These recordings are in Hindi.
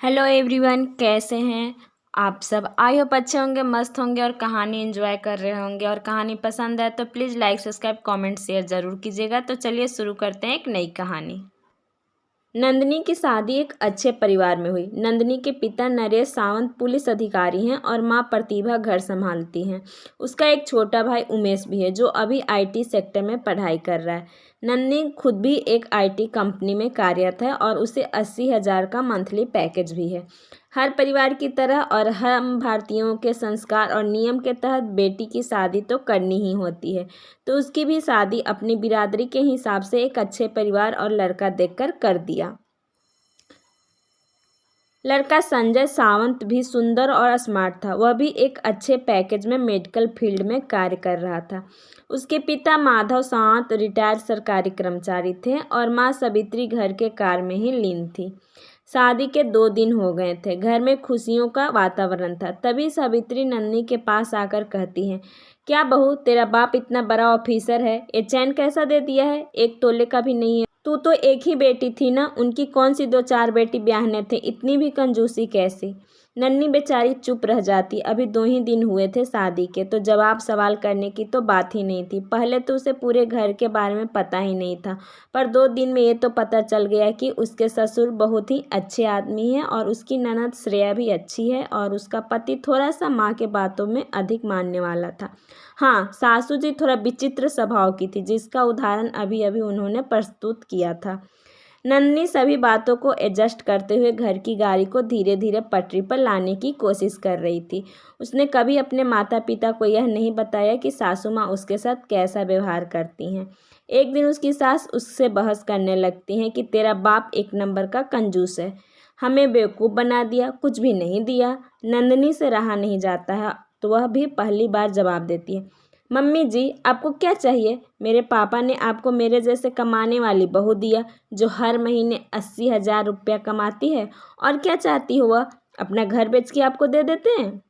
हेलो एवरीवन, कैसे हैं आप सब। आई होप अच्छे होंगे, मस्त होंगे और कहानी एंजॉय कर रहे होंगे। और कहानी पसंद है तो please like subscribe comment share ज़रूर कीजिएगा। तो चलिए शुरू करते हैं एक नई कहानी। नंदिनी की शादी एक अच्छे परिवार में हुई। नंदिनी के पिता नरेश सावंत पुलिस अधिकारी हैं और मां प्रतिभा घर संभालती हैं। उसका एक छोटा भाई उमेश भी है जो अभी आईटी सेक्टर में पढ़ाई कर रहा है। नंदिनी खुद भी एक आईटी कंपनी में कार्यरत है और उसे 80,000 का मंथली पैकेज भी है। हर परिवार की तरह और हम भारतीयों के संस्कार और नियम के तहत बेटी की शादी तो करनी ही होती है, तो उसकी भी शादी अपनी बिरादरी के हिसाब से एक अच्छे परिवार और लड़का देखकर कर दिया। लड़का संजय सावंत भी सुंदर और स्मार्ट था। वह भी एक अच्छे पैकेज में मेडिकल फील्ड में कार्य कर रहा था। उसके पिता माधव सावंत रिटायर्ड सरकारी कर्मचारी थे और मां सवित्री घर के कार्य में ही लीन थी। शादी के 2 दिन हो गए थे। घर में खुशियों का वातावरण था। तभी सवित्री नंदिनी के पास आकर कहती है, क्या बहू, तेरा बाप इतना बड़ा ऑफिसर है, ये चैन कैसा दे दिया है? 1 तोले का भी नहीं है। तू तो एक ही बेटी थी ना, उनकी कौन सी 2-4 बेटी ब्याहने थे? इतनी भी कंजूसी कैसी? नन्ही बेचारी चुप रह जाती। अभी 2 ही दिन हुए थे शादी के, तो जवाब सवाल करने की तो बात ही नहीं थी। पहले तो उसे पूरे घर के बारे में पता ही नहीं था, पर 2 दिन में ये तो पता चल गया कि उसके ससुर बहुत ही अच्छे आदमी हैं और उसकी ननद श्रेया भी अच्छी है और उसका पति थोड़ा सा माँ के बातों में अधिक मानने वाला था। हाँ, सासू जी थोड़ा विचित्र स्वभाव की थी, जिसका उदाहरण अभी अभी उन्होंने प्रस्तुत किया था। नन्ही सभी बातों को एडजस्ट करते हुए घर की गाड़ी को धीरे धीरे पटरी पर लाने की कोशिश कर रही थी। उसने कभी अपने माता पिता को यह नहीं बताया कि सासू माँ उसके साथ कैसा व्यवहार करती हैं। एक दिन उसकी सास उससे बहस करने लगती हैं कि तेरा बाप एक नंबर का कंजूस है, हमें बेवकूफ़ बना दिया, कुछ भी नहीं दिया। नंदिनी से रहा नहीं जाता है तो वह भी पहली बार जवाब देती है, मम्मी जी आपको क्या चाहिए? मेरे पापा ने आपको मेरे जैसे कमाने वाली बहू दिया जो हर महीने 80,000 रुपया कमाती है, और क्या चाहती हो? वह अपना घर बेच के आपको दे देते हैं।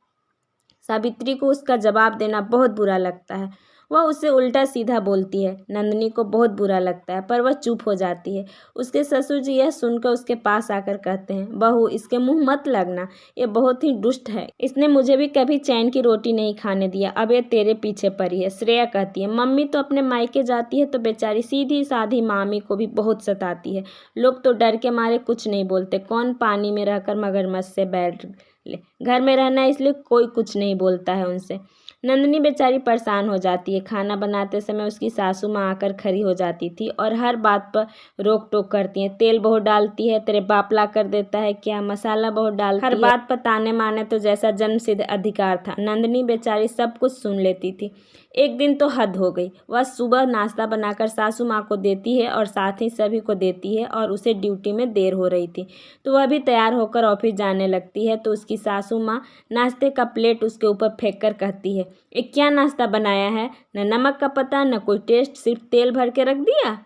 सावित्री को उसका जवाब देना बहुत बुरा लगता है। वह उसे उल्टा सीधा बोलती है। नंदिनी को बहुत बुरा लगता है, पर वह चुप हो जाती है। उसके ससुर जी यह सुनकर उसके पास आकर कहते हैं, बहू इसके मुंह मत लगना, ये बहुत ही दुष्ट है। इसने मुझे भी कभी चैन की रोटी नहीं खाने दिया, अब ये तेरे पीछे पड़ी है। श्रेया कहती है, मम्मी तो अपने मायके जाती है तो बेचारी सीधी साधी मामी को भी बहुत सताती है। लोग तो डर के मारे कुछ नहीं बोलते। कौन पानी में रहकर मगरमच्छ से बैठ ले, घर में रहना है इसलिए कोई कुछ नहीं बोलता है उनसे। नंदिनी बेचारी परेशान हो जाती है। खाना बनाते समय उसकी सासू माँ आकर खड़ी हो जाती थी और हर बात पर रोक टोक करती है। तेल बहुत डालती है, तेरे बाप ला कर देता है क्या? मसाला बहुत डालती है। हर बात पर ताने मारने तो जैसा जन्मसिद्ध अधिकार था। नंदिनी बेचारी सब कुछ सुन लेती थी। एक दिन तो हद हो गई। वह सुबह नाश्ता बनाकर सासू माँ को देती है और साथ ही सभी को देती है और उसे ड्यूटी में देर हो रही थी तो वह भी तैयार होकर ऑफिस जाने लगती है। तो उसकी सासू माँ नाश्ते का प्लेट उसके ऊपर फेंक कर कहती है, ये क्या नाश्ता बनाया है? न नमक का पता, न कोई टेस्ट, सिर्फ तेल भर के रख दिया।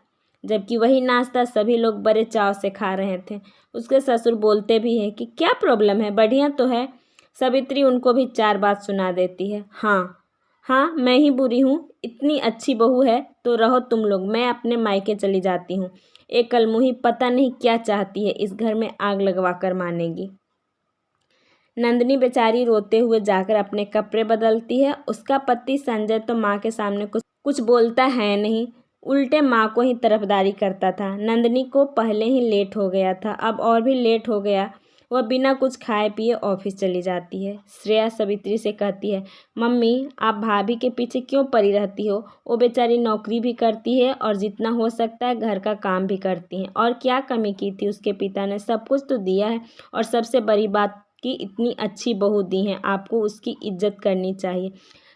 जबकि वही नाश्ता सभी लोग बड़े चाव से खा रहे थे। उसके ससुर बोलते भी हैं कि क्या प्रॉब्लम है, बढ़िया तो है। सवित्री उनको भी 4 बात सुना देती है। हाँ हाँ, मैं ही बुरी हूँ, इतनी अच्छी बहू है तो रहो तुम लोग, मैं अपने मायके चली जाती हूँ। एक कलमुही पता नहीं क्या चाहती है, इस घर में आग लगवा कर मानेगी। नंदिनी बेचारी रोते हुए जाकर अपने कपड़े बदलती है। उसका पति संजय तो माँ के सामने कुछ बोलता है नहीं, उल्टे माँ को ही तरफदारी करता था। नंदिनी को पहले ही लेट हो गया था, अब और भी लेट हो गया। वह बिना कुछ खाए पिए ऑफिस चली जाती है। श्रेया सवित्री से कहती है, मम्मी आप भाभी के पीछे क्यों पड़ी रहती हो? वो बेचारी नौकरी भी करती है और जितना हो सकता है घर का काम भी करती हैं। और क्या कमी की थी? उसके पिता ने सब कुछ तो दिया है और सबसे बड़ी बात कि इतनी अच्छी बहू दी हैं, आपको उसकी इज्जत करनी चाहिए।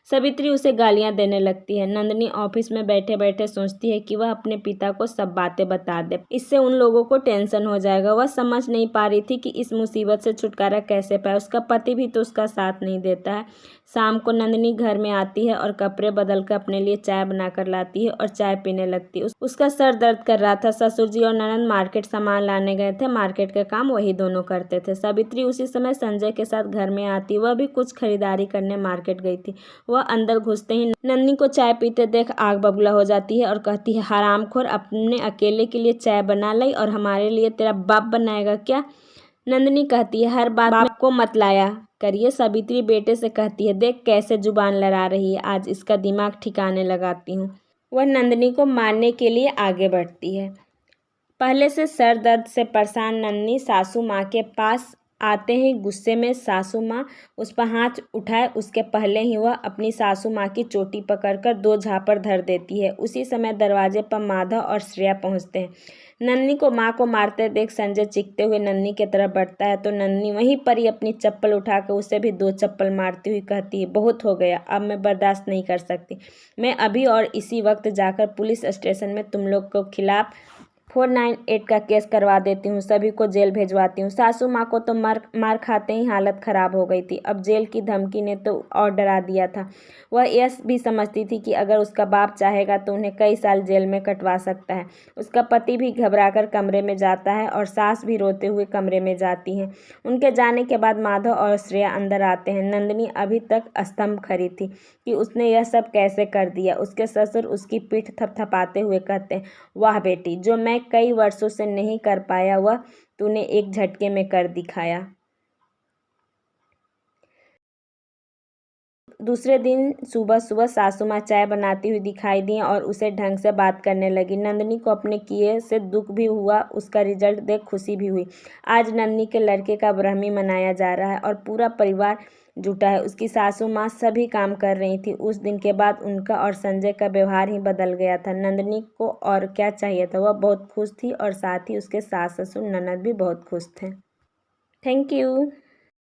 सवित्री उसे गालियां देने लगती है। नंदिनी ऑफिस में बैठे बैठे सोचती है कि वह अपने पिता को सब बातें बता दे, इससे उन लोगों को टेंशन हो जाएगा। वह समझ नहीं पा रही थी कि इस मुसीबत से छुटकारा कैसे पाए। उसका पति भी तो उसका साथ नहीं देता है। शाम को नंदिनी घर में आती है और कपड़े बदल कर अपने लिए चाय बनाकर लाती है और चाय पीने लगती है। उसका सर दर्द कर रहा था। ससुर जी और ननद मार्केट सामान लाने गए थे। मार्केट का काम वही दोनों करते थे। सावित्री उसी समय संजय के साथ घर में आती। वह भी कुछ खरीदारी करने मार्केट गई थी। वह अंदर घुसते ही नन्ही को चाय पीते देख आग बबूला हो जाती है और कहती है, हरामखोर, अपने अकेले के लिए चाय बना लाई और हमारे लिए तेरा बाप बनाएगा क्या? नंदिनी कहती है, हर बात बाप को मत लाया करिए। सावित्री बेटे से कहती है, देख कैसे जुबान लड़ा रही है, आज इसका दिमाग ठिकाने लगाती हूँ। वह नंदिनी को मारने के लिए आगे बढ़ती है। पहले से सर दर्द से परेशान नंदिनी सासू माँ के पास आते ही गुस्से में सासू माँ उस पर हाथ उठाए उसके पहले ही वह अपनी सासू माँ की चोटी पकड़कर 2 झापड़ धर देती है। उसी समय दरवाजे पर माधव और श्रेया पहुँचते हैं। नंदिनी को माँ को मारते देख संजय चीखते हुए नंदिनी की तरफ बढ़ता है तो नंदिनी वहीं पर ही अपनी चप्पल उठाकर उसे भी 2 चप्पल मारती हुई कहती है, बहुत हो गया, अब मैं बर्दाश्त नहीं कर सकती। मैं अभी और इसी वक्त जाकर पुलिस स्टेशन में तुम लोग के खिलाफ 498 का केस करवा देती हूँ, सभी को जेल भेजवाती हूँ। सासू माँ को तो मार खाते ही हालत ख़राब हो गई थी, अब जेल की धमकी ने तो और डरा दिया था। वह यह भी समझती थी कि अगर उसका बाप चाहेगा तो उन्हें कई साल जेल में कटवा सकता है। उसका पति भी घबराकर कमरे में जाता है और सास भी रोते हुए कमरे में जाती हैं। उनके जाने के बाद माधव और श्रेया अंदर आते हैं। नंदिनी अभी तक स्तंभ खड़ी थी कि उसने यह सब कैसे कर दिया। उसके ससुर उसकी पीठ थपथपाते हुए कहते हैं, वाह बेटी, जो मैं कई वर्षों से नहीं कर पाया वह तूने एक झटके में कर दिखाया। दूसरे दिन सुबह सुबह सासू माँ चाय बनाती हुई दिखाई दी और उसे ढंग से बात करने लगी। नंदिनी को अपने किए से दुख भी हुआ, उसका रिजल्ट देख खुशी भी हुई। आज नंदिनी के लड़के का ब्रह्मी मनाया जा रहा है और पूरा परिवार जुटा है। उसकी सासू माँ सभी काम कर रही थी। उस दिन के बाद उनका और संजय का व्यवहार ही बदल गया था। नंदिनी को और क्या चाहिए था, वह बहुत खुश थी और साथ ही उसके सास ससुर ननद भी बहुत खुश थे। Thank you.